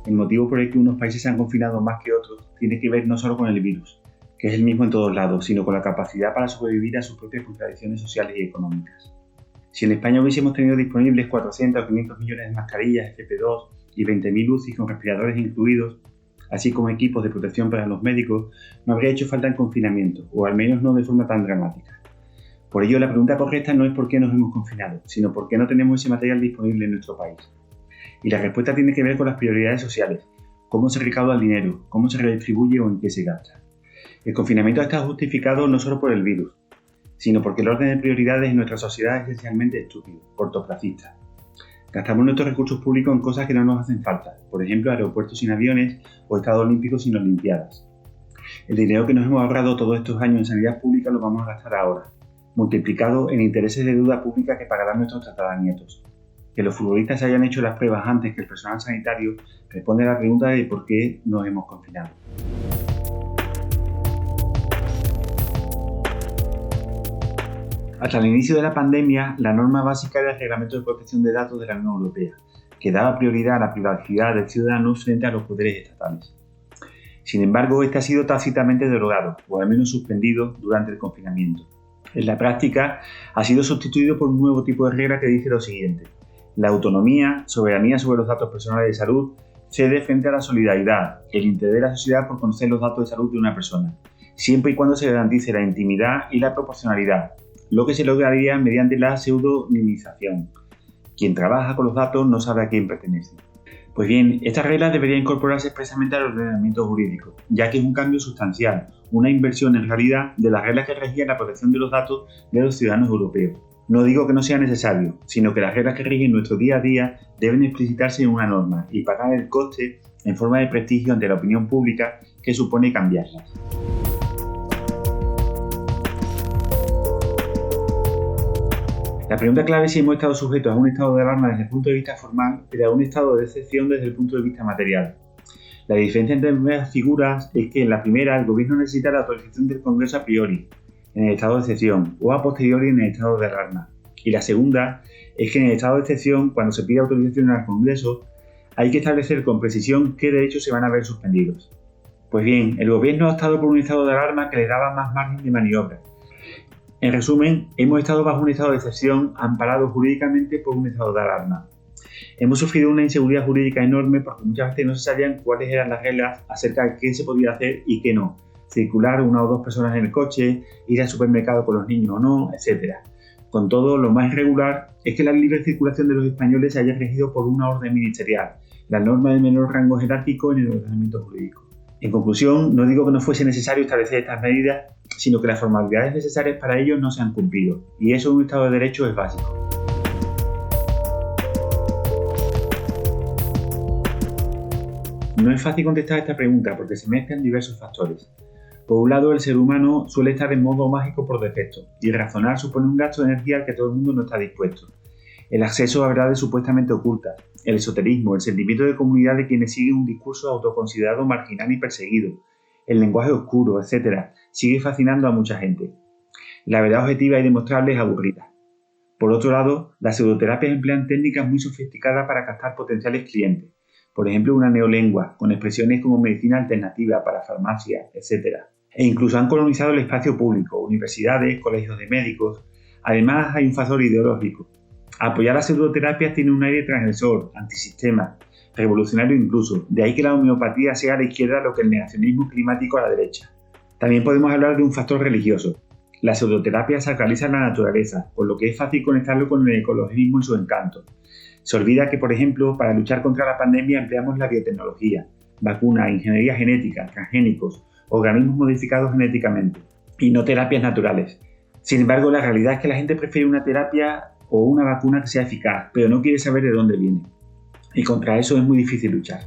el motivo por el que unos países se han confinado más que otros tiene que ver no solo con el virus, que es el mismo en todos lados, sino con la capacidad para sobrevivir a sus propias contradicciones sociales y económicas. Si en España hubiésemos tenido disponibles 400 o 500 millones de mascarillas FP2 y 20.000 UCIs con respiradores incluidos, así como equipos de protección para los médicos, no habría hecho falta el confinamiento, o al menos no de forma tan dramática. Por ello, la pregunta correcta no es por qué nos hemos confinado, sino por qué no tenemos ese material disponible en nuestro país. Y la respuesta tiene que ver con las prioridades sociales, cómo se recauda el dinero, cómo se redistribuye o en qué se gasta. El confinamiento ha estado justificado no solo por el virus, sino porque el orden de prioridades en nuestra sociedad es esencialmente estúpido, cortoplacista. Gastamos nuestros recursos públicos en cosas que no nos hacen falta, por ejemplo aeropuertos sin aviones o estadios olímpicos sin olimpiadas. El dinero que nos hemos ahorrado todos estos años en sanidad pública lo vamos a gastar ahora, multiplicado en intereses de deuda pública que pagarán nuestros tataranietos. Que los futbolistas hayan hecho las pruebas antes que el personal sanitario responde a la pregunta de por qué nos hemos confinado. Hasta el inicio de la pandemia, la norma básica era el Reglamento de Protección de Datos de la Unión Europea, que daba prioridad a la privacidad del ciudadano frente a los poderes estatales. Sin embargo, este ha sido tácitamente derogado, o al menos suspendido, durante el confinamiento. En la práctica, ha sido sustituido por un nuevo tipo de regla que dice lo siguiente: la autonomía, soberanía sobre los datos personales de salud, cede frente a la solidaridad, el interés de la sociedad por conocer los datos de salud de una persona, siempre y cuando se garantice la intimidad y la proporcionalidad, lo que se lograría mediante la pseudonimización. Quien trabaja con los datos no sabe a quién pertenece. Pues bien, esta regla debería incorporarse expresamente al ordenamiento jurídico, ya que es un cambio sustancial, una inversión en realidad de las reglas que regían la protección de los datos de los ciudadanos europeos. No digo que no sea necesario, sino que las reglas que rigen nuestro día a día deben explicitarse en una norma y pagar el coste en forma de prestigio ante la opinión pública que supone cambiarlas. La pregunta clave es si hemos estado sujetos a un estado de alarma desde el punto de vista formal, pero a un estado de excepción desde el punto de vista material. La diferencia entre ambas figuras es que en la primera el gobierno necesita la autorización del Congreso a priori, en el estado de excepción, o a posteriori en el estado de alarma. Y la segunda es que en el estado de excepción, cuando se pide autorización al Congreso, hay que establecer con precisión qué derechos se van a ver suspendidos. Pues bien, el gobierno ha optado por un estado de alarma que le daba más margen de maniobra. En resumen, hemos estado bajo un estado de excepción amparado jurídicamente por un estado de alarma. Hemos sufrido una inseguridad jurídica enorme porque muchas veces no se sabían cuáles eran las reglas acerca de qué se podía hacer y qué no. Circular una o dos personas en el coche, ir al supermercado con los niños o no, etc. Con todo, lo más irregular es que la libre circulación de los españoles se haya regido por una orden ministerial, la norma de menor rango jerárquico en el ordenamiento jurídico. En conclusión, no digo que no fuese necesario establecer estas medidas, sino que las formalidades necesarias para ello no se han cumplido, y eso en un Estado de Derecho es básico. No es fácil contestar a esta pregunta porque se mezclan diversos factores. Por un lado, el ser humano suele estar en modo mágico por defecto, y razonar supone un gasto de energía al que todo el mundo no está dispuesto. El acceso a verdades supuestamente ocultas, el esoterismo, el sentimiento de comunidad de quienes siguen un discurso autoconsiderado marginal y perseguido, el lenguaje oscuro, etc., sigue fascinando a mucha gente. La verdad objetiva y demostrable es aburrida. Por otro lado, las pseudoterapias emplean técnicas muy sofisticadas para captar potenciales clientes, por ejemplo una neolengua, con expresiones como medicina alternativa, para farmacia, etc. E incluso han colonizado el espacio público, universidades, colegios de médicos. Además, hay un factor ideológico. Apoyar las pseudoterapias tiene un aire transgresor, antisistema, revolucionario incluso. De ahí que la homeopatía sea a la izquierda lo que el negacionismo climático a la derecha. También podemos hablar de un factor religioso. Las pseudoterapias sacralizan la naturaleza, por lo que es fácil conectarlo con el ecologismo y su encanto. Se olvida que, por ejemplo, para luchar contra la pandemia empleamos la biotecnología, vacunas, ingeniería genética, transgénicos, organismos modificados genéticamente, y no terapias naturales. Sin embargo, la realidad es que la gente prefiere una terapia o una vacuna que sea eficaz, pero no quiere saber de dónde viene. Y contra eso es muy difícil luchar.